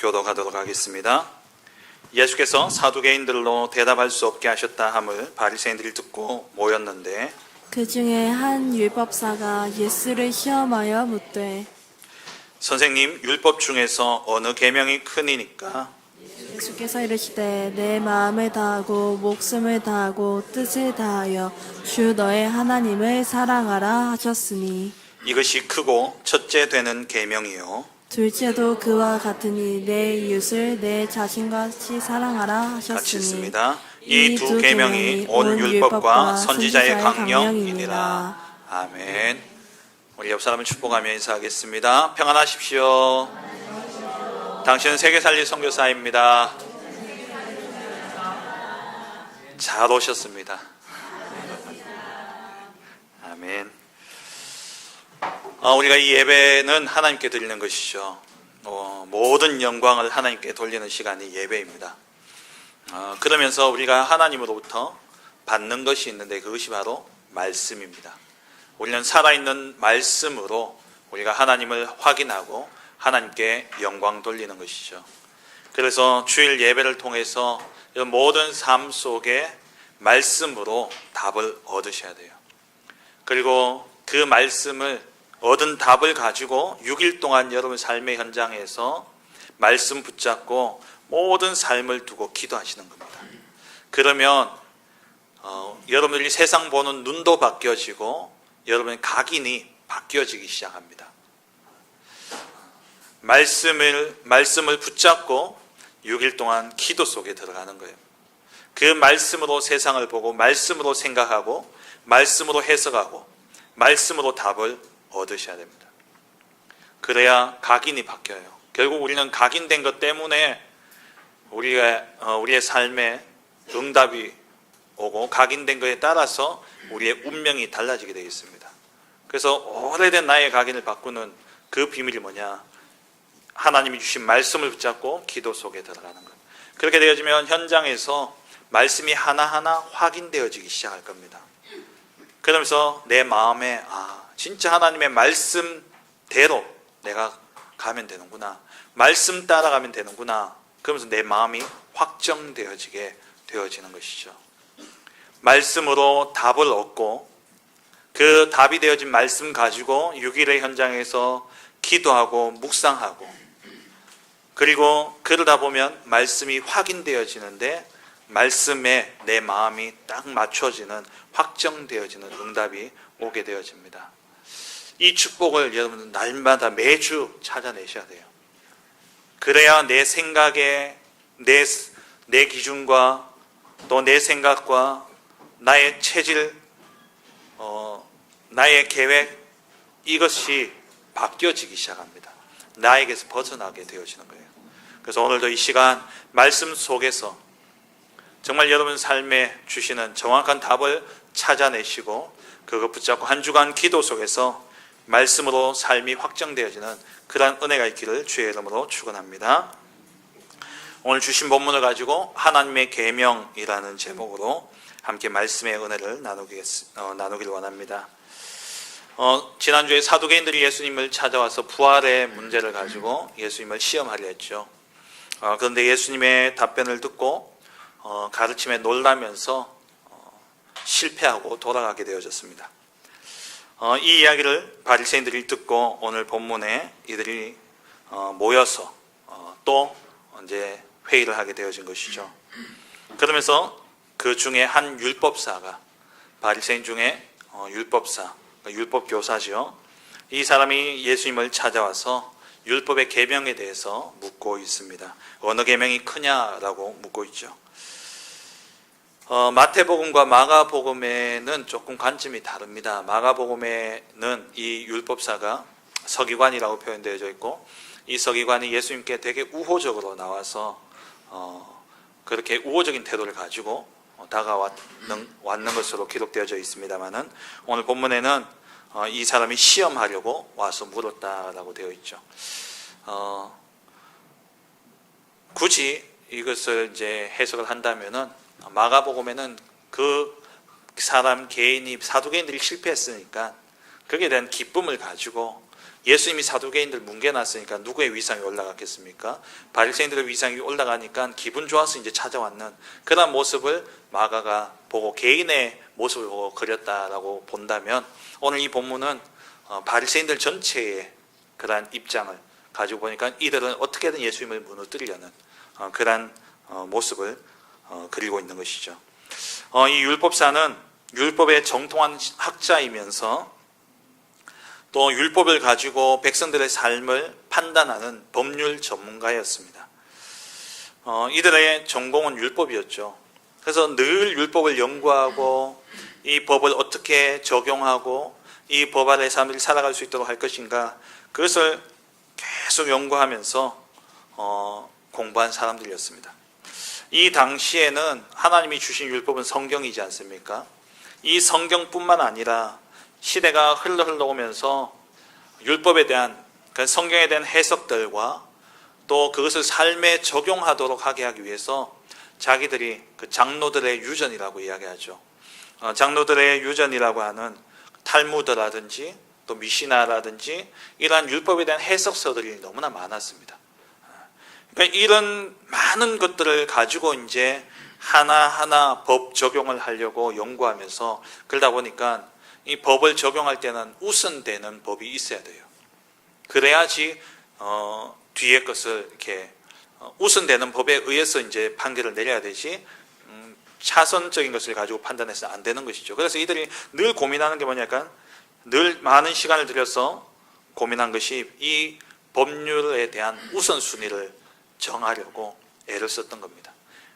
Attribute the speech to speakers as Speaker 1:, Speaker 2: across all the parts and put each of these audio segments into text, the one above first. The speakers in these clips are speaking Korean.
Speaker 1: 교독하도록 하겠습니다. 예수께서 사두개인들로 대답할 수 없게 하셨다 함을 바리새인들이 듣고 모였는데
Speaker 2: 그 중에 한 율법사가 예수를 시험하여 묻되
Speaker 1: 선생님, 율법 중에서 어느 계명이 크니까?
Speaker 2: 예수께서 이르시되 내 마음을 다하고 목숨을 다하고 뜻을 다하여 주 너의 하나님을 사랑하라 하셨으니
Speaker 1: 이것이 크고 첫째 되는 계명이요
Speaker 2: 둘째도 그와 같으니 내 이웃을 내 자신같이 사랑하라
Speaker 1: 같이
Speaker 2: 하셨으니
Speaker 1: 있습니다. 이 두 계명이 온 율법과 선지자의 강령이니라. 아멘. 우리 옆 사람을 축복하며 인사하겠습니다. 평안하십시오. 당신은 세계살리 선교사입니다. 잘 오셨습니다. 아멘. 우리가 이 예배는 하나님께 드리는 것이죠. 모든 영광을 하나님께 돌리는 시간이 예배입니다. 그러면서 우리가 하나님으로부터 받는 것이 있는데 그것이 바로 말씀입니다. 우리는 살아있는 말씀으로 우리가 하나님을 확인하고 하나님께 영광 돌리는 것이죠. 그래서 주일 예배를 통해서 모든 삶 속에 말씀으로 답을 얻으셔야 돼요. 그리고 그 말씀을 얻은 답을 가지고 6일 동안 여러분 삶의 현장에서 말씀 붙잡고 모든 삶을 두고 기도하시는 겁니다. 그러면 여러분들이 세상 보는 눈도 바뀌어지고 여러분의 각인이 바뀌어지기 시작합니다. 말씀을 붙잡고 6일 동안 기도 속에 들어가는 거예요. 그 말씀으로 세상을 보고 말씀으로 생각하고 말씀으로 해석하고 말씀으로 답을 얻으셔야 됩니다. 그래야 각인이 바뀌어요. 결국 우리는 각인된 것 때문에 우리의 삶에 응답이 오고 각인된 것에 따라서 우리의 운명이 달라지게 되어 있습니다. 그래서 오래된 나의 각인을 바꾸는 그 비밀이 뭐냐? 하나님이 주신 말씀을 붙잡고 기도 속에 들어가는 것. 그렇게 되어지면 현장에서 말씀이 하나하나 확인되어지기 시작할 겁니다. 그러면서 내 마음에 진짜 하나님의 말씀대로 내가 가면 되는구나. 말씀 따라가면 되는구나. 그러면서 내 마음이 확정되어지게 되어지는 것이죠. 말씀으로 답을 얻고 그 답이 되어진 말씀 가지고 6일의 현장에서 기도하고 묵상하고 그리고 그러다 보면 말씀이 확인되어지는데 말씀에 내 마음이 딱 맞춰지는 확정되어지는 응답이 오게 되어집니다. 이 축복을 여러분은 날마다 매주 찾아내셔야 돼요. 그래야 내 생각에 내 기준과 또 내 생각과 나의 체질, 나의 계획 이것이 바뀌어지기 시작합니다. 나에게서 벗어나게 되어지는 거예요. 그래서 오늘도 이 시간 말씀 속에서 정말 여러분 삶에 주시는 정확한 답을 찾아내시고 그거 붙잡고 한 주간 기도 속에서 말씀으로 삶이 확정되어지는 그러한 은혜가 있기를 주의 이름으로 축원합니다. 오늘 주신 본문을 가지고 하나님의 계명이라는 제목으로 함께 말씀의 은혜를 나누길 원합니다. 지난주에 사두개인들이 예수님을 찾아와서 부활의 문제를 가지고 예수님을 시험하려 했죠. 그런데 예수님의 답변을 듣고 가르침에 놀라면서 실패하고 돌아가게 되어졌습니다. 이 이야기를 바리새인들이 듣고 오늘 본문에 이들이 모여서 또 이제 회의를 하게 되어진 것이죠. 그러면서 그 중에 한 율법사가 바리새인 중에 율법사, 율법교사죠. 이 사람이 예수님을 찾아와서 율법의 계명에 대해서 묻고 있습니다. 어느 계명이 크냐라고 묻고 있죠. 마태복음과 마가복음에는 조금 관점이 다릅니다. 마가복음에는 이 율법사가 서기관이라고 표현되어져 있고 이 서기관이 예수님께 되게 우호적으로 나와서 그렇게 우호적인 태도를 가지고 다가왔는 것으로 기록되어져 있습니다만은 오늘 본문에는 이 사람이 시험하려고 와서 물었다라고 되어 있죠. 굳이 이것을 이제 해석을 한다면은 마가복음에는 그 사람 개인이 사두개인들이 실패했으니까 거기에 대한 기쁨을 가지고 예수님이 사두개인들 뭉개놨으니까 누구의 위상이 올라갔겠습니까? 바리새인들의 위상이 올라가니까 기분 좋아서 이제 찾아왔는 그런 모습을 마가가 보고 개인의 모습을 보고 그렸다라고 본다면, 오늘 이 본문은 바리새인들 전체의 그러한 입장을 가지고 보니까 이들은 어떻게든 예수님을 무너뜨리려는 그러한 모습을 그리고 있는 것이죠. 이 율법사는 율법의 정통한 학자이면서 또 율법을 가지고 백성들의 삶을 판단하는 법률 전문가였습니다. 이들의 전공은 율법이었죠. 그래서 늘 율법을 연구하고 이 법을 어떻게 적용하고 이 법 아래 사람들이 살아갈 수 있도록 할 것인가, 그것을 계속 연구하면서 공부한 사람들이었습니다. 이 당시에는 하나님이 주신 율법은 성경이지 않습니까? 이 성경뿐만 아니라 시대가 흘러오면서 율법에 대한, 성경에 대한 해석들과 또 그것을 삶에 적용하도록 하게 하기 위해서 자기들이 그 장로들의 유전이라고 이야기하죠. 장로들의 유전이라고 하는 탈무드라든지 또 미시나라든지 이러한 율법에 대한 해석서들이 너무나 많았습니다. 그러니까 이런 많은 것들을 가지고 이제 하나하나 법 적용을 하려고 연구하면서, 그러다 보니까 이 법을 적용할 때는 우선되는 법이 있어야 돼요. 그래야지 뒤에 것을 이렇게 우선되는 법에 의해서 이제 판결을 내려야 되지, 차선적인 것을 가지고 판단해서 안 되는 것이죠. 그래서 이들이 늘 고민하는 게 뭐냐면, 늘 많은 시간을 들여서 고민한 것이 이 법률에 대한 우선순위를 정하려고 애를 썼던 겁니다.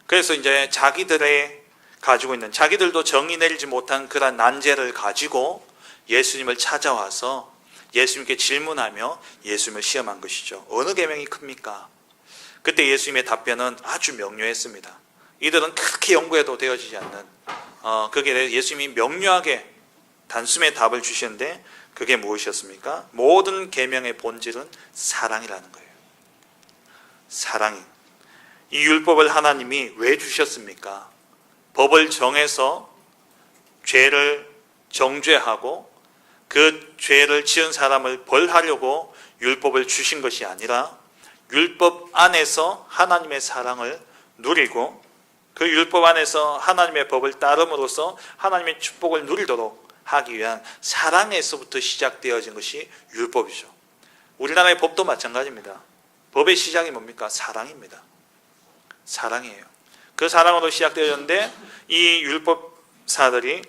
Speaker 1: 그래서 이제 자기들의 가지고 있는, 자기들도 정의 내리지 못한 그런 난제를 가지고 예수님을 찾아와서 예수님께 질문하며 예수님을 시험한 것이죠. 어느 계명이 큽니까? 그때 예수님의 답변은 아주 명료했습니다. 이들은 그렇게 연구해도 되어지지 않는, 거기에 대해 예수님이 명료하게 단숨에 답을 주시는데, 그게 무엇이었습니까? 모든 계명의 본질은 사랑이라는 거예요. 사랑이. 이 율법을 하나님이 왜 주셨습니까? 법을 정해서 죄를 정죄하고 그 죄를 지은 사람을 벌하려고 율법을 주신 것이 아니라, 율법 안에서 하나님의 사랑을 누리고 그 율법 안에서 하나님의 법을 따름으로써 하나님의 축복을 누리도록 하기 위한 사랑에서부터 시작되어진 것이 율법이죠. 우리나라의 법도 마찬가지입니다. 법의 시작이 뭡니까? 사랑입니다. 사랑이에요. 그 사랑으로 시작되었는데 이 율법사들이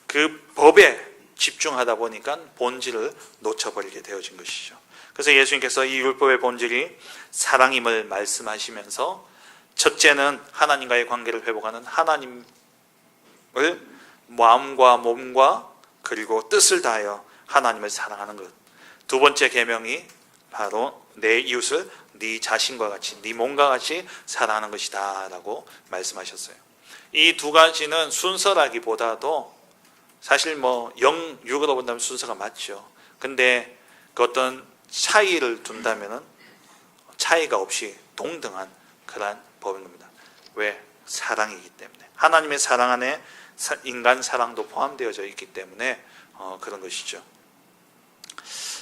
Speaker 1: 그 법에 집중하다 보니까 본질을 놓쳐버리게 되어진 것이죠. 그래서 예수님께서 이 율법의 본질이 사랑임을 말씀하시면서, 첫째는 하나님과의 관계를 회복하는 하나님을 마음과 몸과 그리고 뜻을 다하여 하나님을 사랑하는 것. 두 번째 계명이 바로 내 이웃을 네 자신과 같이, 네 몸과 같이 사랑하는 것이다 라고 말씀하셨어요. 이 두 가지는 순서라기보다도 사실 영육으로 본다면 순서가 맞죠. 근데 그 어떤 차이를 둔다면 차이가 없이 동등한 그러한 법인 겁니다. 왜? 사랑이기 때문에. 하나님의 사랑 안에 인간 사랑도 포함되어져 있기 때문에 그런 것이죠.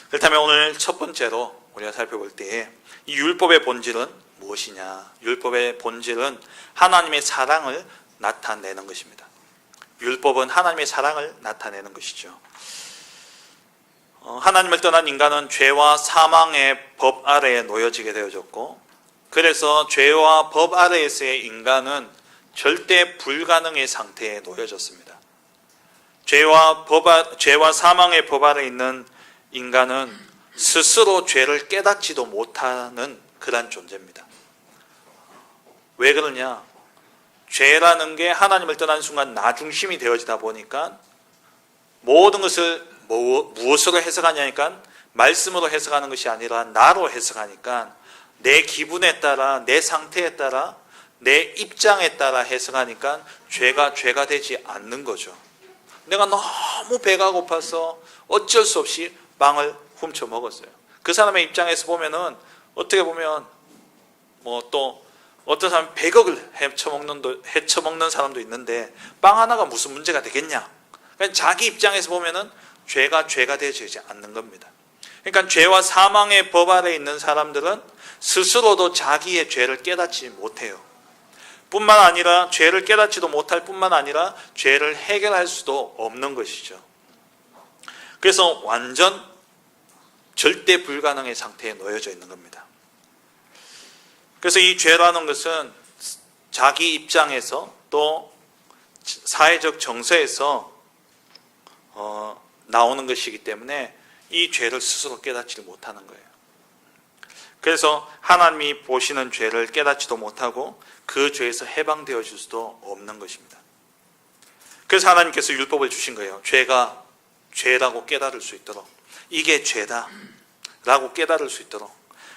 Speaker 1: 그렇다면 오늘 첫 번째로 우리가 살펴볼 때에 이 율법의 본질은 무엇이냐? 율법의 본질은 하나님의 사랑을 나타내는 것입니다. 율법은 하나님의 사랑을 나타내는 것이죠. 하나님을 떠난 인간은 죄와 사망의 법 아래에 놓여지게 되어졌고, 그래서 죄와 법 아래에서의 인간은 절대 불가능의 상태에 놓여졌습니다. 죄와 사망의 법 아래에 있는 인간은 스스로 죄를 깨닫지도 못하는 그런 존재입니다. 왜 그러냐? 죄라는 게 하나님을 떠난 순간 나 중심이 되어지다 보니까 모든 것을 무엇으로 해석하냐니까 말씀으로 해석하는 것이 아니라 나로 해석하니까 내 기분에 따라, 내 상태에 따라, 내 입장에 따라 해석하니까 죄가 되지 않는 거죠. 내가 너무 배가 고파서 어쩔 수 없이 빵을 훔쳐 먹었어요. 그 사람의 입장에서 보면은 어떻게 보면 또 어떤 사람은 100억을 헤쳐먹는 사람도 있는데 빵 하나가 무슨 문제가 되겠냐? 그러니까 자기 입장에서 보면은 죄가 되지 않는 겁니다. 그러니까 죄와 사망의 법 아래 있는 사람들은 스스로도 자기의 죄를 깨닫지 못해요. 뿐만 아니라 죄를 깨닫지도 못할 뿐만 아니라 죄를 해결할 수도 없는 것이죠. 그래서 완전 절대 불가능의 상태에 놓여져 있는 겁니다. 그래서 이 죄라는 것은 자기 입장에서 또 사회적 정서에서 나오는 것이기 때문에 이 죄를 스스로 깨닫지 못하는 거예요. 그래서 하나님이 보시는 죄를 깨닫지도 못하고 그 죄에서 해방되어 줄 수도 없는 것입니다. 그래서 하나님께서 율법을 주신 거예요. 죄가 죄라고 깨달을 수 있도록, 이게 죄다 라고 깨달을 수 있도록.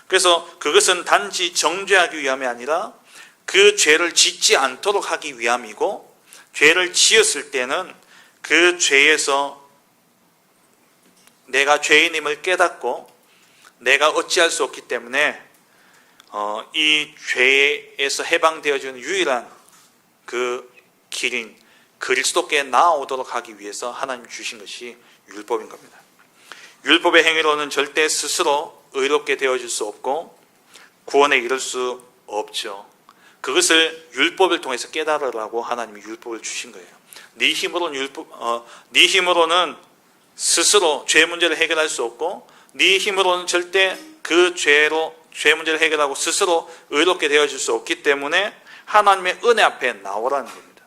Speaker 1: 그래서 그것은 단지 정죄하기 위함이 아니라 그 죄를 짓지 않도록 하기 위함이고, 죄를 지었을 때는 그 죄에서 내가 죄인임을 깨닫고 내가 어찌할 수 없기 때문에 이 죄에서 해방되어지는 유일한 그 길인 그리스도께 나아오도록 하기 위해서 하나님 주신 것이 율법인 겁니다. 율법의 행위로는 절대 스스로 의롭게 되어질 수 없고 구원에 이를 수 없죠. 그것을 율법을 통해서 깨달으라고 하나님이 율법을 주신 거예요. 네 힘으로는 스스로 죄 문제를 해결할 수 없고, 네 힘으로는 절대 그 죄 문제를 해결하고 스스로 의롭게 되어질 수 없기 때문에 하나님의 은혜 앞에 나오라는 겁니다.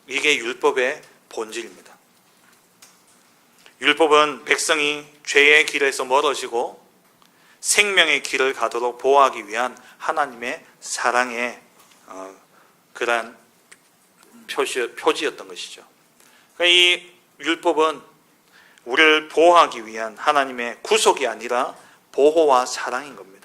Speaker 1: 이게 율법의 본질입니다. 율법은 백성이 죄의 길에서 멀어지고 생명의 길을 가도록 보호하기 위한 하나님의 사랑의 그러한 표지였던 것이죠. 그러니까 이 율법은 우리를 보호하기 위한 하나님의 구속이 아니라 보호와 사랑인 겁니다.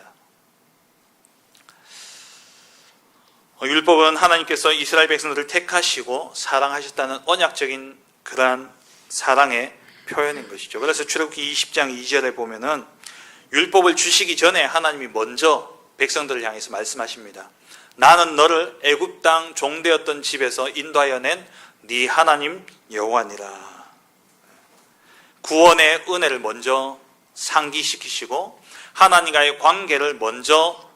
Speaker 1: 율법은 하나님께서 이스라엘 백성들을 택하시고 사랑하셨다는 언약적인 그러한 사랑의 표현인 것이죠. 그래서 출애굽기 20장 2절에 보면은 율법을 주시기 전에 하나님이 먼저 백성들을 향해서 말씀하십니다. 나는 너를 애굽 땅 종되었던 집에서 인도하여 낸 네 하나님 여호와니라. 구원의 은혜를 먼저 상기시키시고 하나님과의 관계를 먼저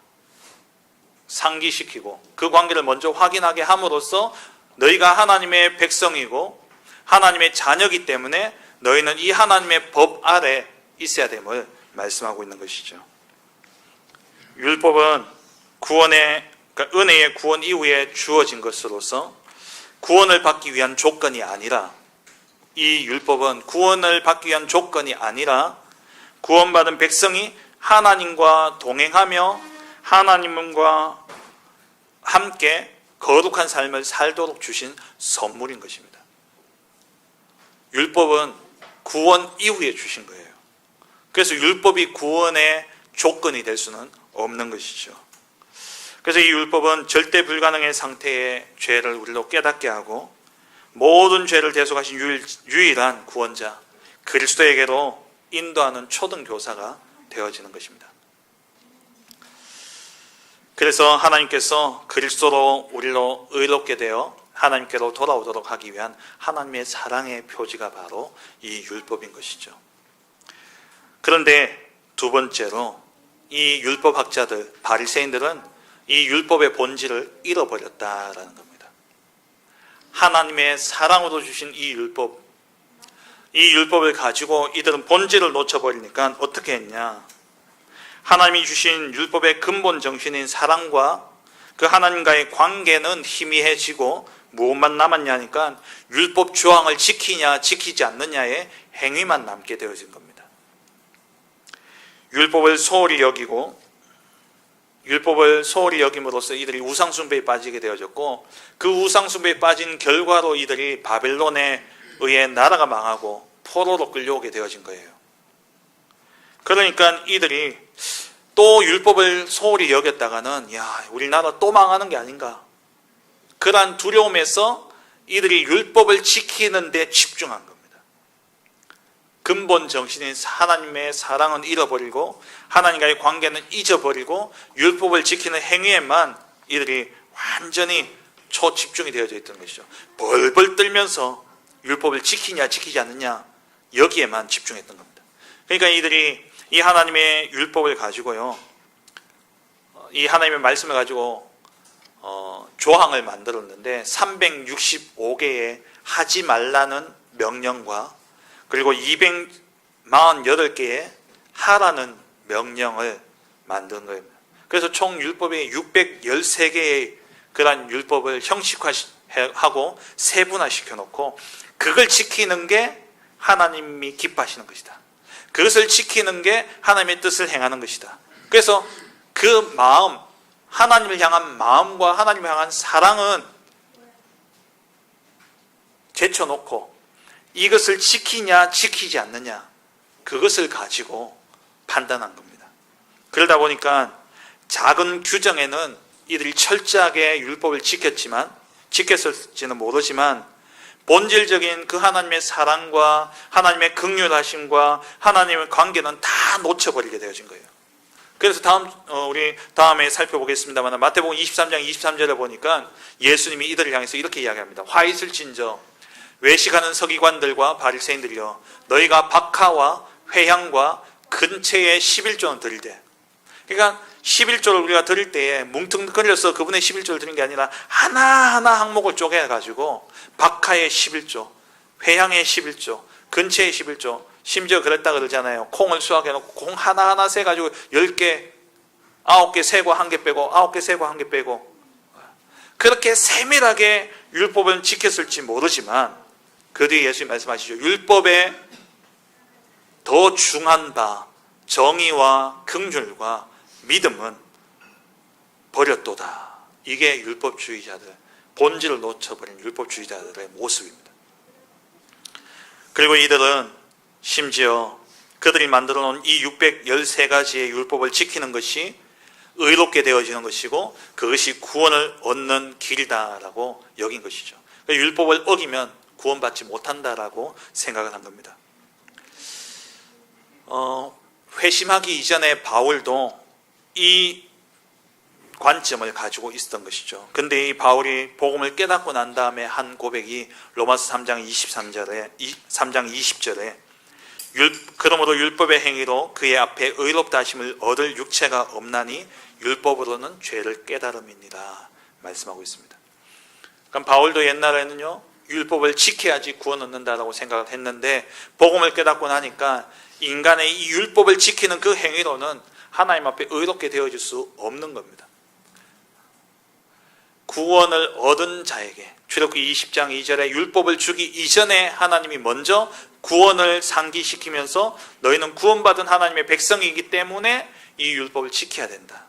Speaker 1: 상기시키고 그 관계를 먼저 확인하게 함으로써 너희가 하나님의 백성이고 하나님의 자녀이기 때문에 너희는 이 하나님의 법 아래 있어야 됨을 말씀하고 있는 것이죠. 율법은 그러니까 은혜의 구원 이후에 주어진 것으로서 구원을 받기 위한 조건이 아니라, 이 율법은 구원을 받기 위한 조건이 아니라 구원받은 백성이 하나님과 동행하며 하나님과 함께 거룩한 삶을 살도록 주신 선물인 것입니다. 율법은 구원 이후에 주신 거예요. 그래서 율법이 구원의 조건이 될 수는 없는 것이죠. 그래서 이 율법은 절대 불가능의 상태의 죄를 우리로 깨닫게 하고 모든 죄를 대속하신 유일한 구원자 그리스도에게로 인도하는 초등교사가 되어지는 것입니다. 그래서 하나님께서 그리스도로 우리로 의롭게 되어 하나님께로 돌아오도록 하기 위한 하나님의 사랑의 표지가 바로 이 율법인 것이죠. 그런데 두 번째로 이 율법학자들, 바리새인들은 이 율법의 본질을 잃어버렸다라는 겁니다. 하나님의 사랑으로 주신 이 율법을 가지고 이들은 본질을 놓쳐버리니까 어떻게 했냐? 하나님이 주신 율법의 근본 정신인 사랑과 그 하나님과의 관계는 희미해지고 무엇만 남았냐니까 율법 조항을 지키냐 지키지 않느냐의 행위만 남게 되어진 겁니다. 율법을 소홀히 여김으로써 이들이 우상숭배에 빠지게 되어졌고, 그 우상숭배에 빠진 결과로 이들이 바벨론에 의해 나라가 망하고 포로로 끌려오게 되어진 거예요. 그러니까 이들이 또 율법을 소홀히 여겼다가는 우리나라 또 망하는 게 아닌가, 그러한 두려움에서 이들이 율법을 지키는 데 집중한 겁니다. 근본 정신인 하나님의 사랑은 잃어버리고 하나님과의 관계는 잊어버리고 율법을 지키는 행위에만 이들이 완전히 초집중이 되어져 있던 것이죠. 벌벌 떨면서 율법을 지키냐 지키지 않느냐 여기에만 집중했던 겁니다. 그러니까 이들이 이 하나님의 율법을 가지고요, 이 하나님의 말씀을 가지고 조항을 만들었는데 365개의 하지 말라는 명령과 그리고 248개의 하라는 명령을 만든 거예요. 그래서 총 율법이 613개의 그러한 율법을 형식화하고 세분화시켜 놓고 그걸 지키는 게 하나님이 기뻐하시는 것이다. 그것을 지키는 게 하나님의 뜻을 행하는 것이다. 그래서 그 마음, 하나님을 향한 마음과 하나님을 향한 사랑은 제쳐놓고 이것을 지키냐 지키지 않느냐 그것을 가지고 판단한 겁니다. 그러다 보니까 작은 규정에는 이들이 철저하게 율법을 지켰을지는 모르지만 본질적인 그 하나님의 사랑과 하나님의 긍휼하심과 하나님의 관계는 다 놓쳐버리게 되어진 거예요. 그래서 우리 다음에 살펴보겠습니다만 마태복음 23장 23절에 보니까 예수님이 이들을 향해서 이렇게 이야기합니다. 화 있을진저 외식하는 서기관들과 바리새인들이여 너희가 박하와 회향과 근처에 11조는 드리되, 그러니까 11조를 우리가 드릴 때에 뭉뚱그려서 그분의 11조를 드린 게 아니라 하나하나 항목을 쪼개가지고 박하의 11조, 회향의 11조, 근처의 11조, 심지어 그랬다 그러잖아요. 콩을 수확해놓고 콩 하나하나 세가지고 10개, 9개 세고 1개 빼고 9개 세고 1개 빼고 그렇게 세밀하게 율법은 지켰을지 모르지만 그 뒤에 예수님 말씀하시죠. 율법에 더 중한 바 정의와 긍휼과 믿음은 버렸도다. 이게 율법주의자들, 본질을 놓쳐버린 율법주의자들의 모습입니다. 그리고 이들은 심지어 그들이 만들어 놓은 이 613가지의 율법을 지키는 것이 의롭게 되어지는 것이고 그것이 구원을 얻는 길이다라고 여긴 것이죠. 율법을 어기면 구원받지 못한다라고 생각을 한 겁니다. 회심하기 이전에 바울도 이 관점을 가지고 있었던 것이죠. 근데 이 바울이 복음을 깨닫고 난 다음에 한 고백이 로마서 3장 20절에 그러므로 율법의 행위로 그의 앞에 의롭다 하심을 얻을 육체가 없나니 율법으로는 죄를 깨달음이니라 말씀하고 있습니다. 그럼 바울도 옛날에는요 율법을 지켜야지 구원 얻는다라고 생각을 했는데 복음을 깨닫고 나니까 인간의 이 율법을 지키는 그 행위로는 하나님 앞에 의롭게 되어질 수 없는 겁니다. 구원을 얻은 자에게 출애굽기 20장 2절에 율법을 주기 이전에 하나님이 먼저 구원을 상기시키면서 너희는 구원받은 하나님의 백성이기 때문에 이 율법을 지켜야 된다.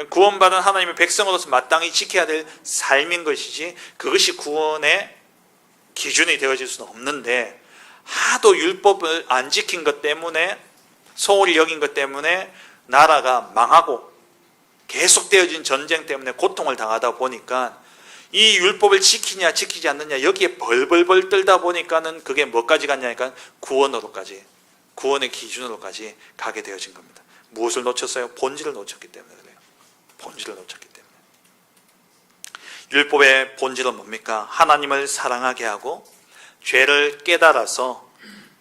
Speaker 1: 구원받은 하나님의 백성으로서 마땅히 지켜야 될 삶인 것이지 그것이 구원의 기준이 되어질 수는 없는데 하도 율법을 안 지킨 것 때문에 소홀히 여긴 것 때문에 나라가 망하고 계속되어진 전쟁 때문에 고통을 당하다 보니까 이 율법을 지키냐 지키지 않느냐 여기에 벌벌벌 떨다 보니까는 그게 뭐까지 갔냐니까 구원으로까지 구원의 기준으로까지 가게 되어진 겁니다. 무엇을 놓쳤어요? 본질을 놓쳤기 때문에 그래요. 본질을 놓쳤기 때문에. 율법의 본질은 뭡니까? 하나님을 사랑하게 하고 죄를 깨달아서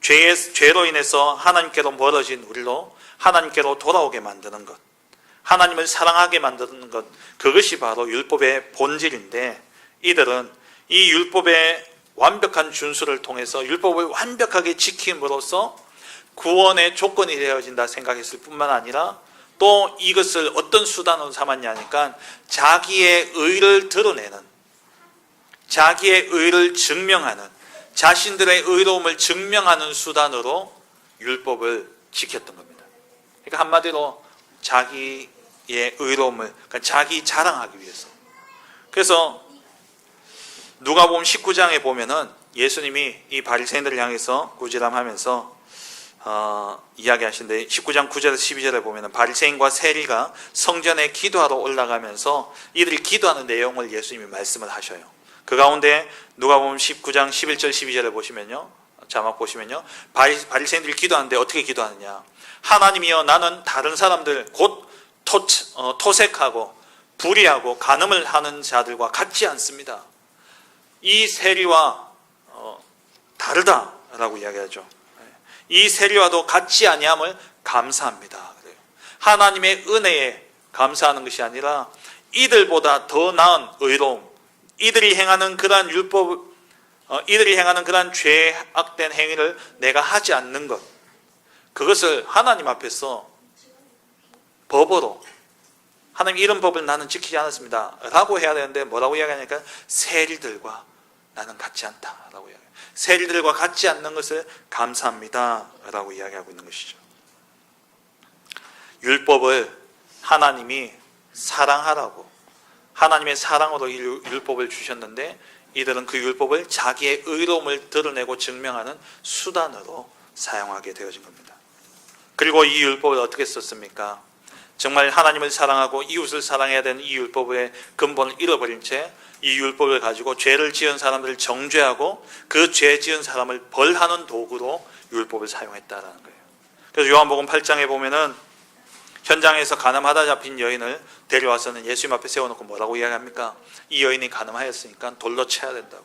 Speaker 1: 죄로 인해서 하나님께로 멀어진 우리로 하나님께로 돌아오게 만드는 것, 하나님을 사랑하게 만드는 것, 그것이 바로 율법의 본질인데 이들은 이 율법의 완벽한 준수를 통해서 율법을 완벽하게 지킴으로써 구원의 조건이 되어진다 생각했을 뿐만 아니라 또 이것을 어떤 수단으로 삼았냐니까 자기의 의를 드러내는, 자기의 의를 증명하는, 자신들의 의로움을 증명하는 수단으로 율법을 지켰던 겁니다. 그러니까 한마디로 자기의 의로움을, 그러니까 자기 자랑하기 위해서. 그래서 누가복음 19장에 보면은 예수님이 이 바리새인들을 향해서 꾸지람하면서 이야기하시는데 19장 9절에서 12절에 보면은 바리새인과 세리가 성전에 기도하러 올라가면서 이들이 기도하는 내용을 예수님이 말씀을 하셔요. 그 가운데 누가복음 19장 11절 12절에 보시면요, 자막 보시면요, 바리새인들이 기도하는데 어떻게 기도하느냐? 하나님이여, 나는 다른 사람들 곧 토색하고 불의하고 간음을 하는 자들과 같지 않습니다. 이 세리와 다르다라고 이야기하죠. 이 세리와도 같지 아니함을 감사합니다. 그래요. 하나님의 은혜에 감사하는 것이 아니라 이들보다 더 나은 의로움, 이들이 행하는 그러한 이들이 행하는 그러한 죄악된 행위를 내가 하지 않는 것, 그것을 하나님 앞에서 법으로, 하나님 이런 법을 나는 지키지 않았습니다 라고 해야 되는데 뭐라고 이야기하니까 세리들과 나는 같지 않다 라고 이야기해요. 세리들과 같지 않는 것을 감사합니다 라고 이야기하고 있는 것이죠. 율법을 하나님이 사랑하라고, 하나님의 사랑으로 율법을 주셨는데 이들은 그 율법을 자기의 의로움을 드러내고 증명하는 수단으로 사용하게 되어진 겁니다. 그리고 이 율법을 어떻게 썼습니까? 정말 하나님을 사랑하고 이웃을 사랑해야 되는 이 율법의 근본을 잃어버린 채 이 율법을 가지고 죄를 지은 사람들을 정죄하고 그 죄 지은 사람을 벌하는 도구로 율법을 사용했다라는 거예요. 그래서 요한복음 8장에 보면은 현장에서 간음하다 잡힌 여인을 데려와서는 예수님 앞에 세워놓고 뭐라고 이야기합니까? 이 여인이 간음하였으니까 돌로 쳐야 된다고.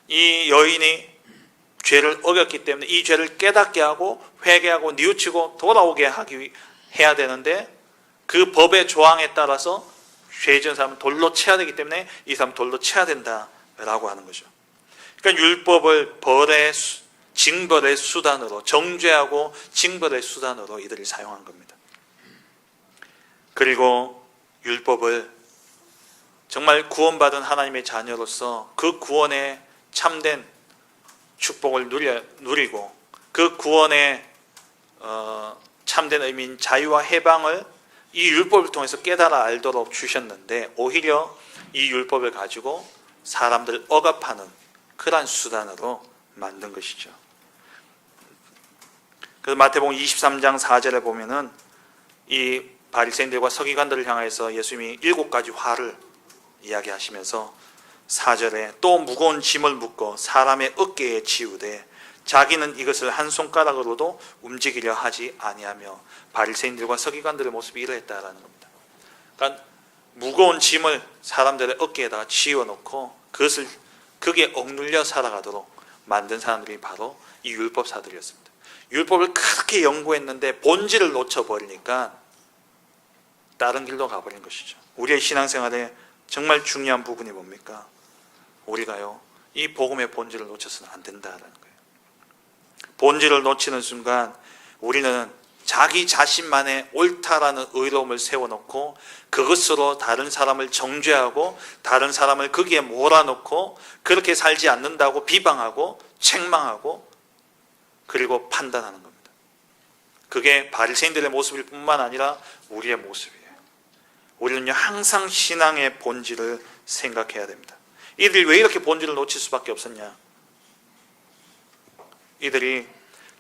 Speaker 1: 이 여인이 죄를 어겼기 때문에 이 죄를 깨닫게 하고 회개하고 뉘우치고 돌아오게 해야 되는데 그 법의 조항에 따라서 죄 지은 사람은 돌로 쳐야 되기 때문에 이 사람 돌로 쳐야 된다라고 하는 거죠. 그러니까 율법을 징벌의 수단으로, 정죄하고 징벌의 수단으로 이들이 사용한 겁니다. 그리고 율법을 정말 구원받은 하나님의 자녀로서 그 구원의 참된 축복을 누리고 그 구원의 참된 의미인 자유와 해방을 이 율법을 통해서 깨달아 알도록 주셨는데 오히려 이 율법을 가지고 사람들 억압하는 그러한 수단으로 만든 것이죠. 그래서 마태복음 23장 4절에 보면은 이 바리새인들과 서기관들을 향해서 예수님이 7가지 화를 이야기하시면서 4절에 또 무거운 짐을 묶어 사람의 어깨에 지우되 자기는 이것을 한 손가락으로도 움직이려 하지 아니하며 바리새인들과 서기관들의 모습이 이러했다라는 겁니다. 그러니까 무거운 짐을 사람들의 어깨에다가 지워놓고 그게 억눌려 살아가도록 만든 사람들이 바로 이 율법사들이었습니다. 율법을 그렇게 연구했는데 본질을 놓쳐버리니까 다른 길로 가버린 것이죠. 우리의 신앙생활에 정말 중요한 부분이 뭡니까? 우리가요, 이 복음의 본질을 놓쳐서는 안 된다라는 거예요. 본질을 놓치는 순간 우리는 자기 자신만의 옳다라는 의로움을 세워놓고 그것으로 다른 사람을 정죄하고 다른 사람을 거기에 몰아넣고 그렇게 살지 않는다고 비방하고 책망하고 그리고 판단하는 겁니다. 그게 바리새인들의 모습일 뿐만 아니라 우리의 모습이에요. 우리는요, 항상 신앙의 본질을 생각해야 됩니다. 이들이 왜 이렇게 본질을 놓칠 수밖에 없었냐? 이들이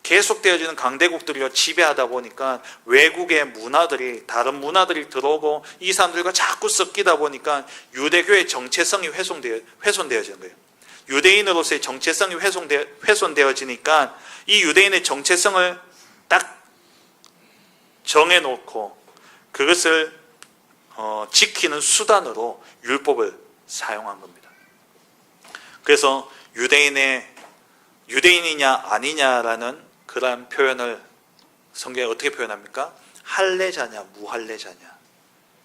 Speaker 1: 계속되어지는 강대국들이요 지배하다 보니까 외국의 문화들이, 다른 문화들이 들어오고 이 사람들과 자꾸 섞이다 보니까 유대교의 정체성이 훼손되어지는 거예요. 유대인으로서의 정체성이 훼손되어지니까 이 유대인의 정체성을 딱 정해놓고 그것을 지키는 수단으로 율법을 사용한 겁니다. 그래서 유대인이냐 아니냐라는 그러한 표현을 성경에 어떻게 표현합니까? 할례자냐 무할례자냐.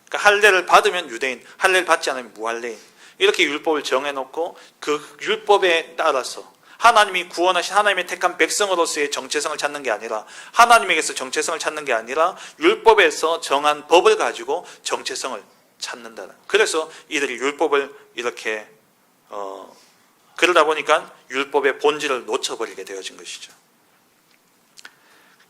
Speaker 1: 그러니까 할례를 받으면 유대인, 할례를 받지 않으면 무할례인. 이렇게 율법을 정해놓고 그 율법에 따라서 하나님이 구원하신 하나님의 택한 백성으로서의 정체성을 찾는 게 아니라, 하나님에게서 정체성을 찾는 게 아니라 율법에서 정한 법을 가지고 정체성을 찾는다는. 그래서 이들이 율법을 이렇게 그러다 보니까 율법의 본질을 놓쳐버리게 되어진 것이죠.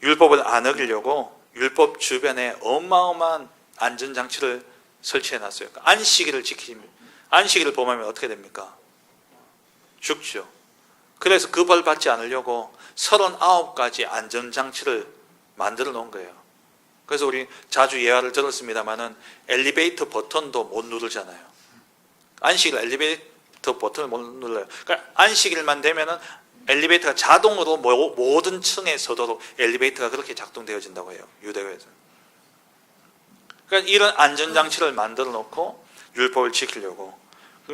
Speaker 1: 율법을 안 어기려고 율법 주변에 어마어마한 안전장치를 설치해놨어요. 안식일을 안식일을 범하면 어떻게 됩니까? 죽죠. 그래서 그 벌 받지 않으려고 39가지 안전장치를 만들어 놓은 거예요. 그래서 우리 자주 예화를 들었습니다마는 엘리베이터 버튼도 못 누르잖아요. 안식일 엘리베이터 버튼을 못 눌러요. 그러니까 안식일만 되면은 엘리베이터가 자동으로 모든 층에 서도록 엘리베이터가 그렇게 작동되어진다고 해요. 유대교에서는. 그러니까 이런 안전장치를 만들어 놓고 율법을 지키려고.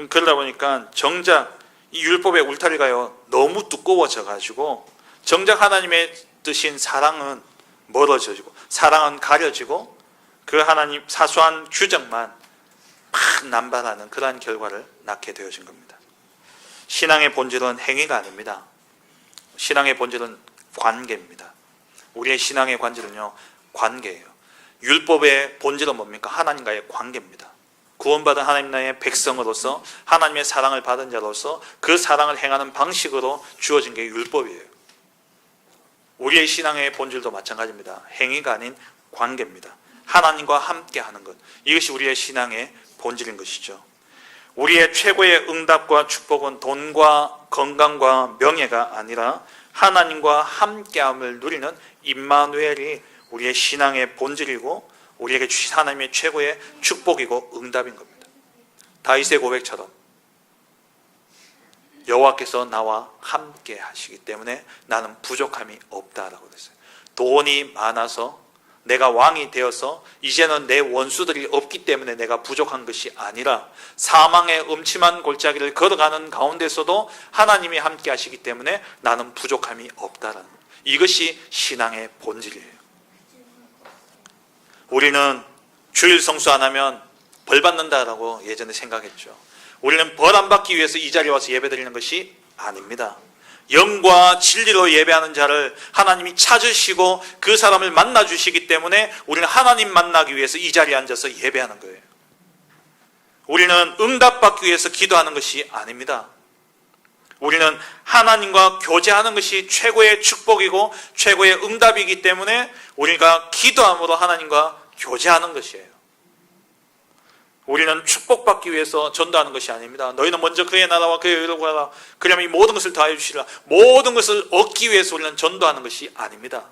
Speaker 1: 그러다 보니까 정작 이 율법의 울타리가요 너무 두꺼워져 가지고 정작 하나님의 뜻인 사랑은 멀어지고 사랑은 가려지고 그 하나님 사소한 규정만 막 남발하는 그러한 결과를 낳게 되어진 겁니다. 신앙의 본질은 행위가 아닙니다. 신앙의 본질은 관계입니다. 우리의 신앙의 관질은요, 관계예요. 율법의 본질은 뭡니까? 하나님과의 관계입니다. 구원받은 하나님 나라의 백성으로서 하나님의 사랑을 받은 자로서 그 사랑을 행하는 방식으로 주어진 게 율법이에요. 우리의 신앙의 본질도 마찬가지입니다. 행위가 아닌 관계입니다. 하나님과 함께 하는 것, 이것이 우리의 신앙의 본질인 것이죠. 우리의 최고의 응답과 축복은 돈과 건강과 명예가 아니라 하나님과 함께함을 누리는 임마누엘이 우리의 신앙의 본질이고 우리에게 주신 하나님의 최고의 축복이고 응답인 겁니다. 다윗의 고백처럼 여호와께서 나와 함께 하시기 때문에 나는 부족함이 없다라고 그랬어요. 돈이 많아서 내가 왕이 되어서 이제는 내 원수들이 없기 때문에 내가 부족한 것이 아니라 사망의 음침한 골짜기를 걸어가는 가운데서도 하나님이 함께 하시기 때문에 나는 부족함이 없다라는 것. 이것이 신앙의 본질이에요. 우리는 주일 성수 안 하면 벌 받는다라고 예전에 생각했죠. 우리는 벌 안 받기 위해서 이 자리에 와서 예배드리는 것이 아닙니다. 영과 진리로 예배하는 자를 하나님이 찾으시고 그 사람을 만나주시기 때문에 우리는 하나님 만나기 위해서 이 자리에 앉아서 예배하는 거예요. 우리는 응답받기 위해서 기도하는 것이 아닙니다. 우리는 하나님과 교제하는 것이 최고의 축복이고 최고의 응답이기 때문에 우리가 기도함으로 하나님과 교제하는 것이에요. 우리는 축복받기 위해서 전도하는 것이 아닙니다. 너희는 먼저 그의 나라와 그의 의를 구하라. 그러면 이 모든 것을 더하여 주시리라. 모든 것을 얻기 위해서 우리는 전도하는 것이 아닙니다.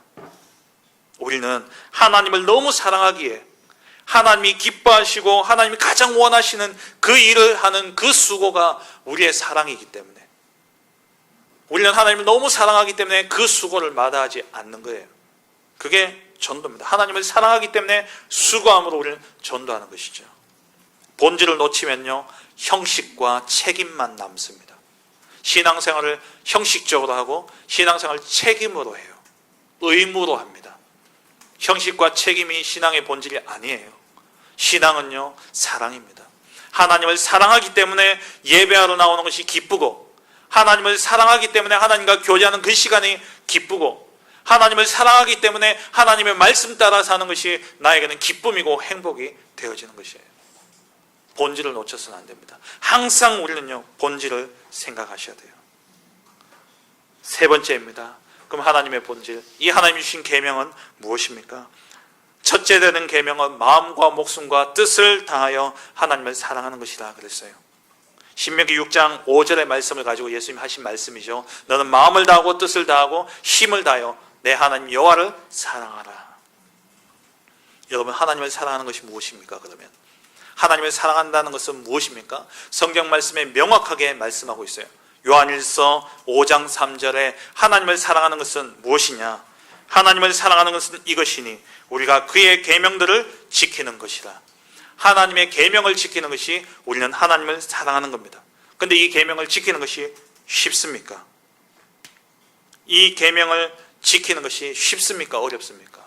Speaker 1: 우리는 하나님을 너무 사랑하기에 하나님이 기뻐하시고 하나님이 가장 원하시는 그 일을 하는 그 수고가 우리의 사랑이기 때문에 우리는 하나님을 너무 사랑하기 때문에 그 수고를 마다하지 않는 거예요. 그게 전도입니다. 하나님을 사랑하기 때문에 수고함으로 우리는 전도하는 것이죠. 본질을 놓치면요, 형식과 책임만 남습니다. 신앙생활을 형식적으로 하고 신앙생활을 책임으로 해요. 의무로 합니다. 형식과 책임이 신앙의 본질이 아니에요. 신앙은요, 사랑입니다. 하나님을 사랑하기 때문에 예배하러 나오는 것이 기쁘고, 하나님을 사랑하기 때문에 하나님과 교제하는 그 시간이 기쁘고, 하나님을 사랑하기 때문에 하나님의 말씀 따라 사는 것이 나에게는 기쁨이고 행복이 되어지는 것이에요. 본질을 놓쳐서는 안 됩니다. 항상 우리는요, 본질을 생각하셔야 돼요. 세 번째입니다. 그럼 하나님의 본질, 이 하나님이 주신 계명은 무엇입니까? 첫째 되는 계명은 마음과 목숨과 뜻을 다하여 하나님을 사랑하는 것이다 그랬어요. 신명기 6장 5절의 말씀을 가지고 예수님 하신 말씀이죠. 너는 마음을 다하고 뜻을 다하고 힘을 다하여 내 하나님 여호와를 사랑하라. 여러분, 하나님을 사랑하는 것이 무엇입니까? 그러면 하나님을 사랑한다는 것은 무엇입니까? 성경 말씀에 명확하게 말씀하고 있어요. 요한일서 5장 3절에 하나님을 사랑하는 것은 무엇이냐? 하나님을 사랑하는 것은 이것이니 우리가 그의 계명들을 지키는 것이라. 하나님의 계명을 지키는 것이 우리는 하나님을 사랑하는 겁니다. 그런데 이 계명을 지키는 것이 쉽습니까? 이 계명을 지키는 것이 쉽습니까? 어렵습니까?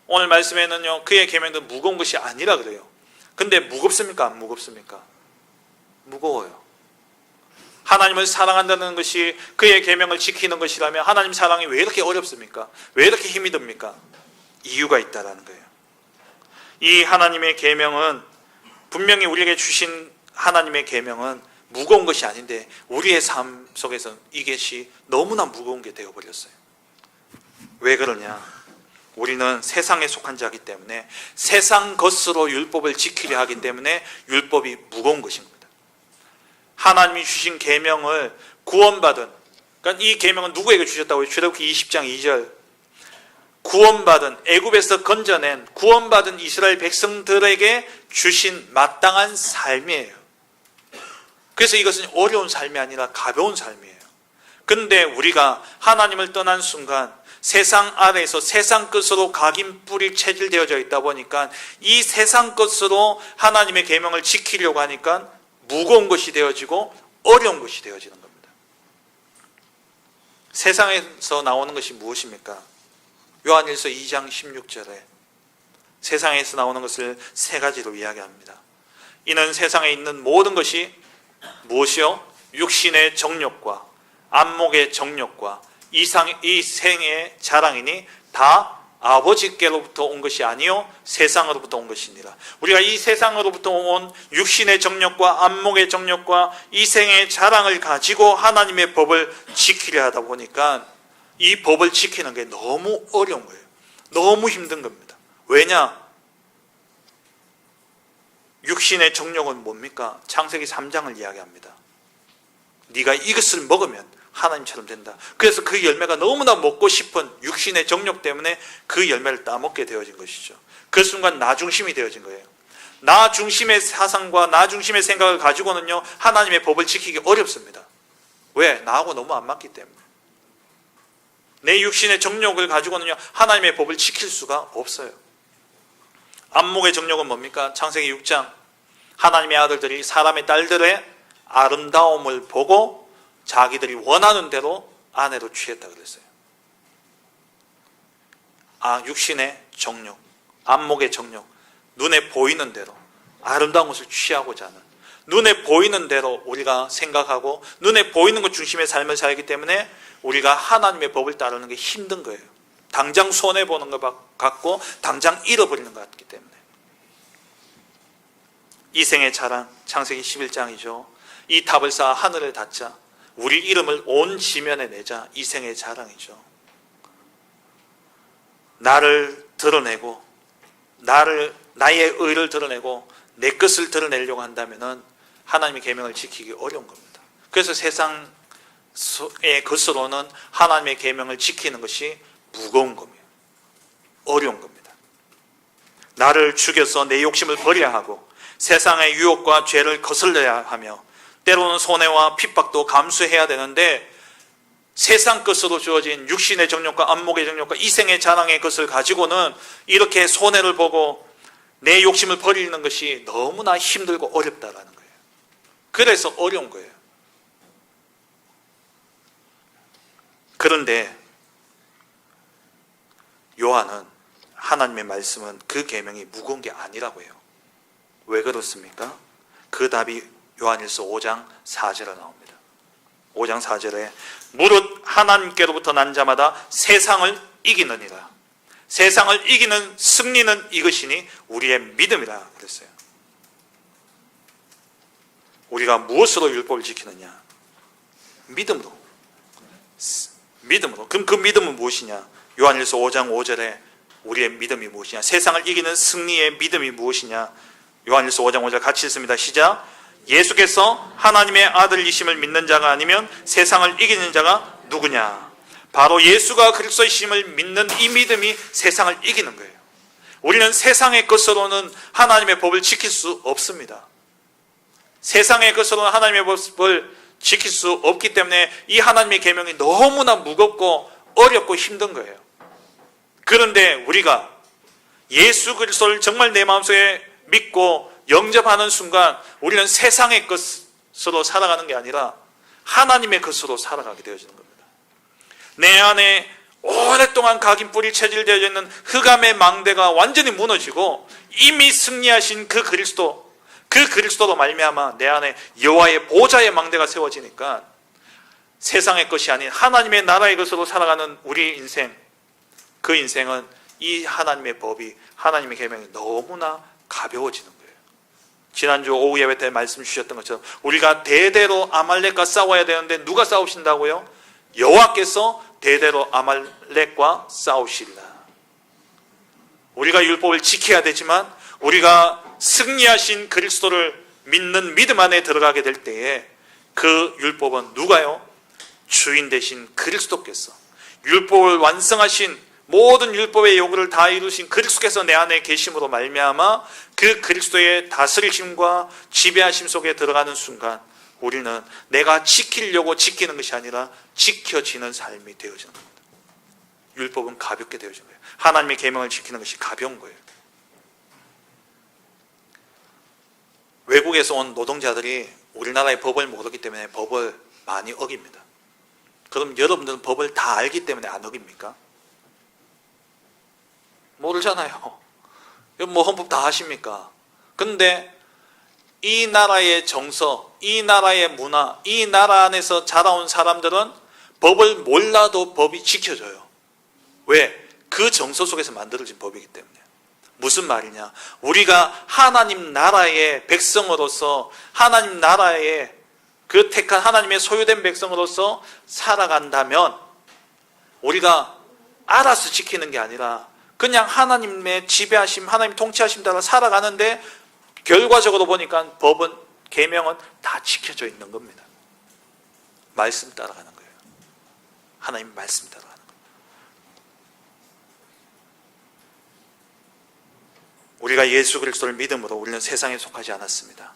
Speaker 1: 오늘 말씀에는요, 그의 계명들은 무거운 것이 아니라 그래요. 근데 무겁습니까? 안 무겁습니까? 무거워요. 하나님을 사랑한다는 것이 그의 계명을 지키는 것이라면 하나님 사랑이 왜 이렇게 어렵습니까? 왜 이렇게 힘이 듭니까? 이유가 있다라는 거예요. 이 하나님의 계명은 분명히 우리에게 주신 하나님의 계명은 무거운 것이 아닌데 우리의 삶 속에서 이것이 너무나 무거운 게 되어버렸어요. 왜 그러냐? 우리는 세상에 속한 자이기 때문에 세상 것으로 율법을 지키려 하기 때문에 율법이 무거운 것입니다. 하나님이 주신 계명을 구원받은, 그러니까 이 계명은 누구에게 주셨다고요? 출애굽기 20장 2절. 구원받은, 애굽에서 건져낸 구원받은 이스라엘 백성들에게 주신 마땅한 삶이에요. 그래서 이것은 어려운 삶이 아니라 가벼운 삶이에요. 그런데 우리가 하나님을 떠난 순간 세상 아래에서 세상 것으로 각인 뿌리 체질되어져 있다 보니까 이 세상 것으로 하나님의 계명을 지키려고 하니까 무거운 것이 되어지고 어려운 것이 되어지는 겁니다. 세상에서 나오는 것이 무엇입니까? 요한일서 2장 16절에 세상에서 나오는 것을 세 가지로 이야기합니다. 이는 세상에 있는 모든 것이 무엇이요? 육신의 정욕과 안목의 정욕과 이 생의 자랑이니 다 아버지께로부터 온 것이 아니요 세상으로부터 온 것이니라. 우리가 이 세상으로부터 온 육신의 정욕과 안목의 정욕과 이 생의 자랑을 가지고 하나님의 법을 지키려 하다 보니까 이 법을 지키는 게 너무 어려운 거예요. 너무 힘든 겁니다. 왜냐? 육신의 정욕은 뭡니까? 창세기 3장을 이야기합니다. 네가 이것을 먹으면 하나님처럼 된다. 그래서 그 열매가 너무나 먹고 싶은 육신의 정욕 때문에 그 열매를 따먹게 되어진 것이죠. 그 순간 나 중심이 되어진 거예요. 나 중심의 사상과 나 중심의 생각을 가지고는요 하나님의 법을 지키기 어렵습니다. 왜? 나하고 너무 안 맞기 때문에. 내 육신의 정욕을 가지고는요 하나님의 법을 지킬 수가 없어요. 안목의 정욕은 뭡니까? 창세기 6장 하나님의 아들들이 사람의 딸들의 아름다움을 보고 자기들이 원하는 대로 아내로 취했다 그랬어요. 육신의 정욕, 안목의 정욕, 눈에 보이는 대로 아름다운 것을 취하고자 하는, 눈에 보이는 대로 우리가 생각하고 눈에 보이는 것 중심의 삶을 살기 때문에 우리가 하나님의 법을 따르는 게 힘든 거예요. 당장 손해보는 것 같고 당장 잃어버리는 것 같기 때문에. 이생의 자랑, 창세기 11장이죠. 이 탑을 쌓아 하늘을 닫자, 우리 이름을 온 지면에 내자. 이생의 자랑이죠. 나를 드러내고 나의 의를 드러내고 내 것을 드러내려고 한다면 하나님의 계명을 지키기 어려운 겁니다. 그래서 세상의 것으로는 하나님의 계명을 지키는 것이 무거운 겁니다. 어려운 겁니다. 나를 죽여서 내 욕심을 버려야 하고 세상의 유혹과 죄를 거슬러야 하며 때로는 손해와 핍박도 감수해야 되는데 세상 것으로 주어진 육신의 정욕과 안목의 정욕과 이생의 자랑의 것을 가지고는 이렇게 손해를 보고 내 욕심을 버리는 것이 너무나 힘들고 어렵다라는 거예요. 그래서 어려운 거예요. 그런데 요한은 하나님의 말씀은 그 계명이 무거운 게 아니라고 해요. 왜 그렇습니까? 그 답이 요한일서 5장 4절에 나옵니다. 5장 4절에 무릇 하나님께로부터 난 자마다 세상을 이기느니라. 세상을 이기는 승리는 이것이니 우리의 믿음이라 그랬어요. 우리가 무엇으로 율법을 지키느냐? 믿음으로. 그럼 그 믿음은 무엇이냐? 요한일서 5장 5절에 우리의 믿음이 무엇이냐? 세상을 이기는 승리의 믿음이 무엇이냐? 요한일서 5장 5절 같이 읽습니다. 시작. 예수께서 하나님의 아들이심을 믿는 자가 아니면 세상을 이기는 자가 누구냐? 바로 예수가 그리스도이심을 믿는 이 믿음이 세상을 이기는 거예요. 우리는 세상의 것으로는 하나님의 법을 지킬 수 없습니다. 세상의 것으로는 하나님의 법을 지킬 수 없기 때문에 이 하나님의 계명이 너무나 무겁고 어렵고 힘든 거예요. 그런데 우리가 예수 그리스도를 정말 내 마음속에 믿고 영접하는 순간 우리는 세상의 것으로 살아가는 게 아니라 하나님의 것으로 살아가게 되어지는 겁니다. 내 안에 오랫동안 각인 뿌리 체질되어 있는 흑암의 망대가 완전히 무너지고 이미 승리하신 그 그리스도로 말미암아 내 안에 여호와의 보좌의 망대가 세워지니까 세상의 것이 아닌 하나님의 나라의 것으로 살아가는 우리 인생, 그 인생은 이 하나님의 법이, 하나님의 계명이 너무나 가벼워지는 거예요. 지난주 오후 예배 때 말씀 주셨던 것처럼 우리가 대대로 아말렉과 싸워야 되는데 누가 싸우신다고요? 여호와께서 대대로 아말렉과 싸우시리라. 우리가 율법을 지켜야 되지만 우리가 승리하신 그리스도를 믿는 믿음 안에 들어가게 될 때에 그 율법은 누가요? 주인 되신 그리스도께서, 율법을 완성하신 모든 율법의 요구를 다 이루신 그리스도께서 내 안에 계심으로 말미암아 그 그리스도의 다스리심과 지배하심 속에 들어가는 순간 우리는 내가 지키려고 지키는 것이 아니라 지켜지는 삶이 되어지는 겁니다. 율법은 가볍게 되어진 거예요. 하나님의 계명을 지키는 것이 가벼운 거예요. 외국에서 온 노동자들이 우리나라의 법을 모르기 때문에 법을 많이 어깁니다. 그럼 여러분들은 법을 다 알기 때문에 안 어깁니까? 모르잖아요. 뭐 헌법 다 아십니까? 근데 이 나라의 정서, 이 나라의 문화, 이 나라 안에서 자라온 사람들은 법을 몰라도 법이 지켜져요. 왜? 그 정서 속에서 만들어진 법이기 때문에. 무슨 말이냐? 우리가 하나님 나라의 백성으로서, 하나님 나라의 그 택한 하나님의 소유된 백성으로서 살아간다면 우리가 알아서 지키는 게 아니라 그냥 하나님의 지배하심, 하나님 통치하심 따라 살아가는데 결과적으로 보니까 법은, 계명은 다 지켜져 있는 겁니다. 말씀 따라가는 거예요. 하나님 말씀 따라가는 거예요. 우리가 예수 그리스도를 믿음으로 우리는 세상에 속하지 않았습니다.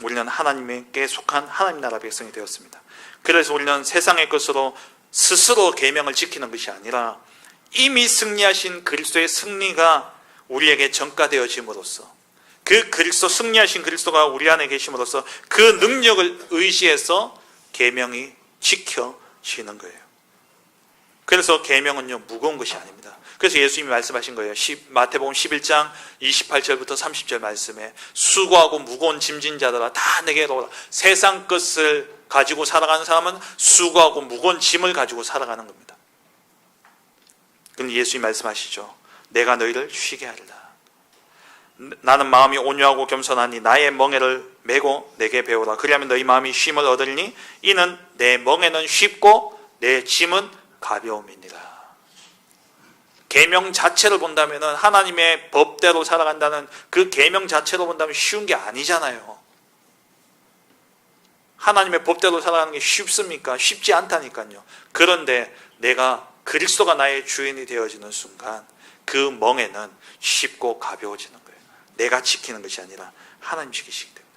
Speaker 1: 우리는 하나님께 속한 하나님 나라 백성이 되었습니다. 그래서 우리는 세상의 것으로 스스로 계명을 지키는 것이 아니라 이미 승리하신 그리스도의 승리가 우리에게 전가되어짐으로써, 그 그리스도, 승리하신 그리스도가 우리 안에 계심으로써 그 능력을 의지해서 계명이 지켜지는 거예요. 그래서 계명은요, 무거운 것이 아닙니다. 그래서 예수님이 말씀하신 거예요. 마태복음 11장 28절부터 30절 말씀에 수고하고 무거운 짐진 자들아 다 내게로 오라. 세상 것을 가지고 살아가는 사람은 수고하고 무거운 짐을 가지고 살아가는 겁니다. 그런데 예수님이 말씀하시죠. 내가 너희를 쉬게 하리라. 나는 마음이 온유하고 겸손하니 나의 멍에를 메고 내게 배우라. 그리하면 너희 마음이 쉼을 얻으리니 이는 내 멍에는 쉽고 내 짐은 가벼움이니라. 계명 자체를 본다면, 하나님의 법대로 살아간다는 그 계명 자체로 본다면 쉬운 게 아니잖아요. 하나님의 법대로 살아가는 게 쉽습니까? 쉽지 않다니까요. 그런데 내가 그리스도가 나의 주인이 되어지는 순간 그 멍에는 쉽고 가벼워지는 거예요. 내가 지키는 것이 아니라 하나님 지키시기 때문에.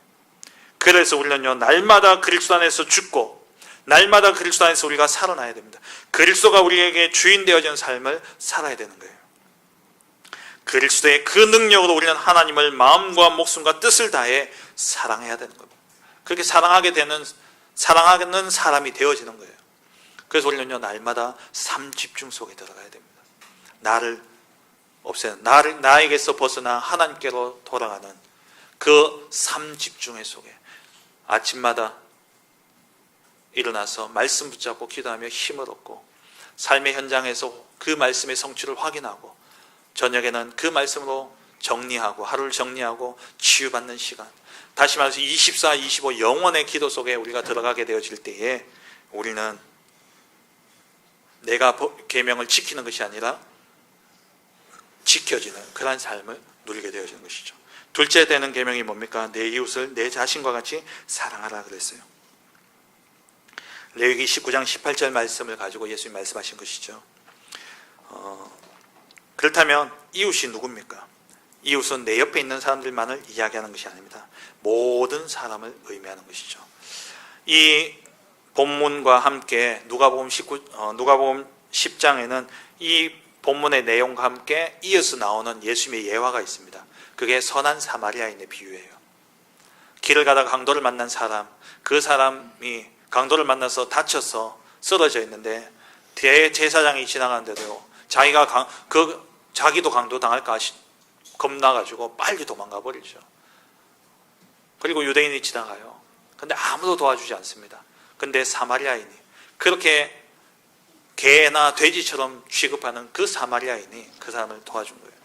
Speaker 1: 그래서 우리는요, 날마다 그리스도 안에서 죽고 날마다 그리스도 안에서 우리가 살아나야 됩니다. 그리스도가 우리에게 주인 되어지는 삶을 살아야 되는 거예요. 그리스도의 그 능력으로 우리는 하나님을 마음과 목숨과 뜻을 다해 사랑해야 되는 겁니다. 그렇게 사랑하는 사람이 되어지는 거예요. 그래서 우리는요, 날마다 삶 집중 속에 들어가야 됩니다. 나를 없애는, 나에게서 벗어나 하나님께로 돌아가는 그 삶 집중의 속에 아침마다 일어나서 말씀 붙잡고 기도하며 힘을 얻고, 삶의 현장에서 그 말씀의 성취를 확인하고, 저녁에는 그 말씀으로 정리하고, 하루를 정리하고 치유받는 시간, 다시 말해서 24, 25 영원의 기도 속에 우리가 들어가게 되어질 때에 우리는 내가 계명을 지키는 것이 아니라 지켜지는 그러한 삶을 누리게 되어지는 것이죠. 둘째 되는 계명이 뭡니까? 내 이웃을 내 자신과 같이 사랑하라 그랬어요. 레위기 19장 18절 말씀을 가지고 예수님 말씀하신 것이죠. 그렇다면 이웃이 누굽니까? 이웃은 내 옆에 있는 사람들만을 이야기하는 것이 아닙니다. 모든 사람을 의미하는 것이죠. 이 본문과 함께 누가복음 10장에는 이 본문의 내용과 함께 이어서 나오는 예수님의 예화가 있습니다. 그게 선한 사마리아인의 비유예요. 길을 가다가 강도를 만난 사람, 그 사람이 강도를 만나서 다쳐서 쓰러져 있는데 대제사장이 지나가는데도 자기도 강도 당할까 겁나가지고 빨리 도망가 버리죠. 그리고 유대인이 지나가요. 근데 아무도 도와주지 않습니다. 근데 사마리아인이, 그렇게 개나 돼지처럼 취급하는 그 사마리아인이 그 사람을 도와준 거예요.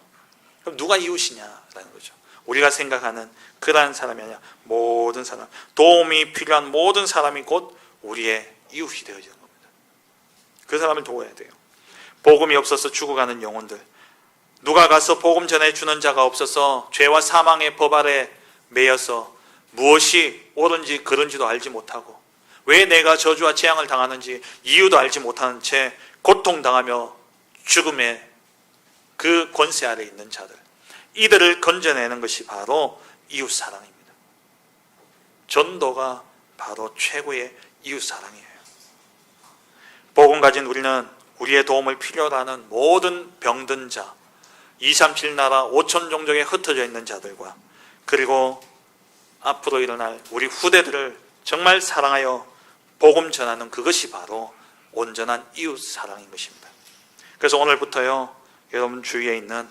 Speaker 1: 그럼 누가 이웃이냐라는 거죠. 우리가 생각하는 그러한 사람이 아니라 모든 사람, 도움이 필요한 모든 사람이 곧 우리의 이웃이 되어지는 겁니다. 그 사람을 도와야 돼요. 복음이 없어서 죽어가는 영혼들, 누가 가서 복음 전해주는 자가 없어서 죄와 사망의 법 아래 매여서 무엇이 옳은지 그른지도 알지 못하고, 왜 내가 저주와 재앙을 당하는지 이유도 알지 못하는 채 고통당하며 죽음의 그 권세 아래 있는 자들, 이들을 건져내는 것이 바로 이웃사랑입니다. 전도가 바로 최고의 이웃사랑이에요. 복음 가진 우리는 우리의 도움을 필요로 하는 모든 병든 자, 237 나라 5천 종족에 흩어져 있는 자들과, 그리고 앞으로 일어날 우리 후대들을 정말 사랑하여 복음 전하는 그것이 바로 온전한 이웃 사랑인 것입니다. 그래서 오늘부터요, 여러분 주위에 있는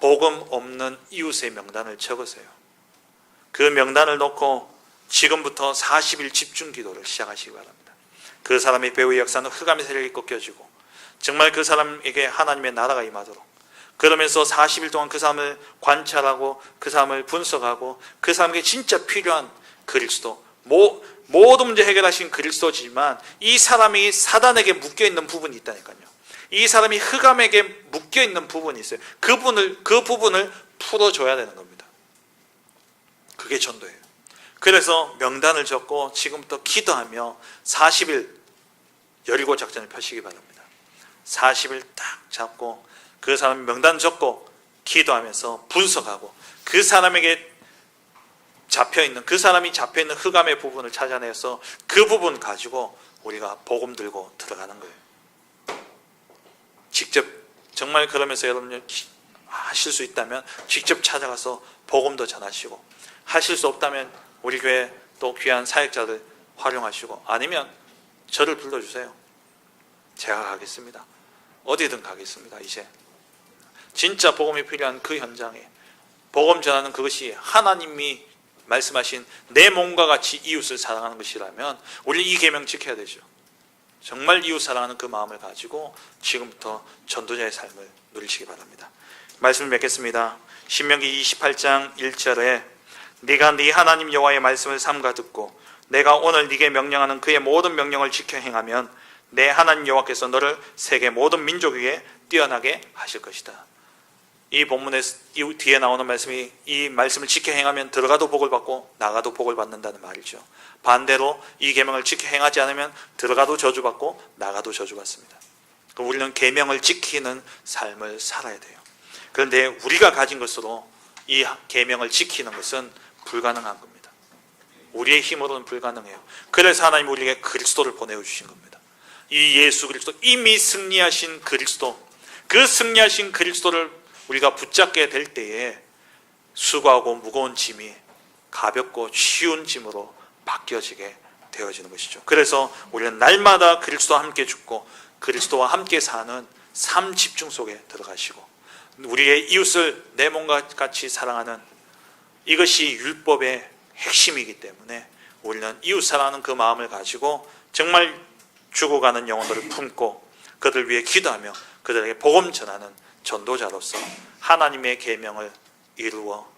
Speaker 1: 복음 없는 이웃의 명단을 적으세요. 그 명단을 놓고 지금부터 40일 집중 기도를 시작하시기 바랍니다. 그 사람의 배후의 역사는 흑암의 세력이 꺾여지고 정말 그 사람에게 하나님의 나라가 임하도록, 그러면서 40일 동안 그 사람을 관찰하고 그 사람을 분석하고 그 사람에게 진짜 필요한 그리스도, 모든 문제 해결하신 그리스도지만 이 사람이 사단에게 묶여있는 부분이 있다니까요. 이 사람이 흑암에게 묶여있는 부분이 있어요. 그 부분을 풀어줘야 되는 겁니다. 그게 전도예요. 그래서 명단을 적고 지금부터 기도하며 40일 여리고 작전을 펴시기 바랍니다. 40일 딱 잡고 그 사람 명단 적고 기도하면서 분석하고 그 사람에게 그 사람이 잡혀있는 흑암의 부분을 찾아내서 그 부분 가지고 우리가 복음 들고 들어가는 거예요. 직접 정말 그러면서 여러분 하실 수 있다면 직접 찾아가서 복음도 전하시고, 하실 수 없다면 우리 교회 또 귀한 사역자들 활용하시고, 아니면 저를 불러주세요. 제가 가겠습니다. 어디든 가겠습니다. 이제 진짜 복음이 필요한 그 현장에 복음 전하는 그것이 하나님이 말씀하신 내 몸과 같이 이웃을 사랑하는 것이라면 우리 이 계명 지켜야 되죠. 정말 이웃 사랑하는 그 마음을 가지고 지금부터 전도자의 삶을 누리시기 바랍니다. 말씀을 맺겠습니다. 신명기 28장 1절에 네가 네 하나님 여호와의 말씀을 삼가 듣고 내가 오늘 네게 명령하는 그의 모든 명령을 지켜 행하면 내 하나님 여호와께서 너를 세계 모든 민족 위에 뛰어나게 하실 것이다. 이 본문의 뒤에 나오는 말씀이 이 말씀을 지켜 행하면 들어가도 복을 받고 나가도 복을 받는다는 말이죠. 반대로 이 계명을 지켜 행하지 않으면 들어가도 저주받고 나가도 저주받습니다. 우리는 계명을 지키는 삶을 살아야 돼요. 그런데 우리가 가진 것으로 이 계명을 지키는 것은 불가능한 겁니다. 우리의 힘으로는 불가능해요. 그래서 하나님 우리에게 그리스도를 보내주신 겁니다. 이 예수 그리스도, 이미 승리하신 그리스도, 그 승리하신 그리스도를 우리가 붙잡게 될 때에 수고하고 무거운 짐이 가볍고 쉬운 짐으로 바뀌어지게 되어지는 것이죠. 그래서 우리는 날마다 그리스도와 함께 죽고 그리스도와 함께 사는 삶 집중 속에 들어가시고, 우리의 이웃을 내 몸과 같이 사랑하는 이것이 율법의 핵심이기 때문에 우리는 이웃 사랑하는 그 마음을 가지고 정말 죽어가는 영혼들을 품고 그들 위해 기도하며 그들에게 복음 전하는 전도자로서 하나님의 계명을 이루어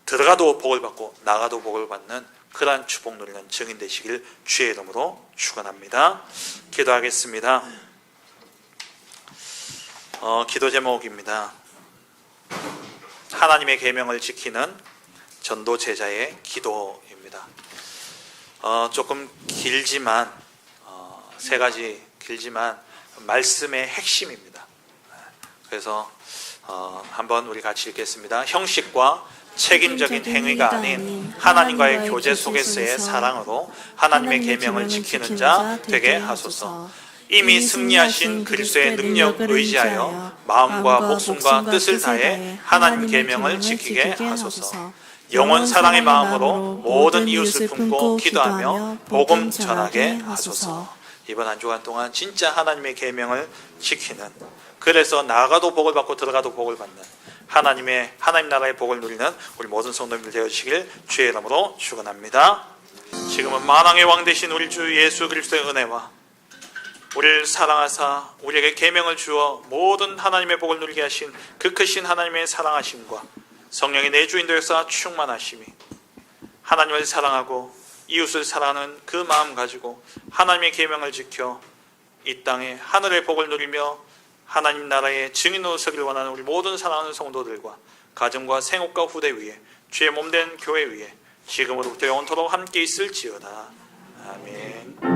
Speaker 1: 들어가도 복을 받고 나가도 복을 받는 그러한 축복 누리는 증인 되시길 주의 이름으로 축원합니다. 기도하겠습니다. 기도 제목입니다. 하나님의 계명을 지키는 전도 제자의 기도입니다. 조금 길지만 세 가지 길지만 말씀의 핵심입니다. 그래서 한번 우리 같이 읽겠습니다. 형식과 책임적인 행위가 아닌 하나님과의 교제 속에서의 사랑으로 하나님의 계명을 지키는 자 되게 하소서. 이미 승리하신 그리스도의 능력을 의지하여 마음과 목숨과 뜻을 다해 하나님 계명을 지키게 하소서. 영원 사랑의 마음으로 모든 이웃을 품고 기도하며 복음 전하게 하소서. 이번 한 주간 동안 진짜 하나님의 계명을 지키는, 그래서 나가도 복을 받고 들어가도 복을 받는 하나님 나라의 복을 누리는 우리 모든 성도님들 되어주시길 주의 이름으로 축원합니다. 지금은 만왕의 왕 되신 우리 주 예수 그리스도의 은혜와 우리를 사랑하사 우리에게 계명을 주어 모든 하나님의 복을 누리게 하신 그 크신 하나님의 사랑하심과 성령의 내주인 되어서 충만하심이, 하나님을 사랑하고 이웃을 사랑하는 그 마음 가지고 하나님의 계명을 지켜 이 땅에 하늘의 복을 누리며 하나님 나라의 증인으로 서기를 원하는 우리 모든 사랑하는 성도들과 가정과 생업과 후대 위에 주의 몸된 교회 위에 지금으로부터 영원토록 함께 있을지어다. 아멘.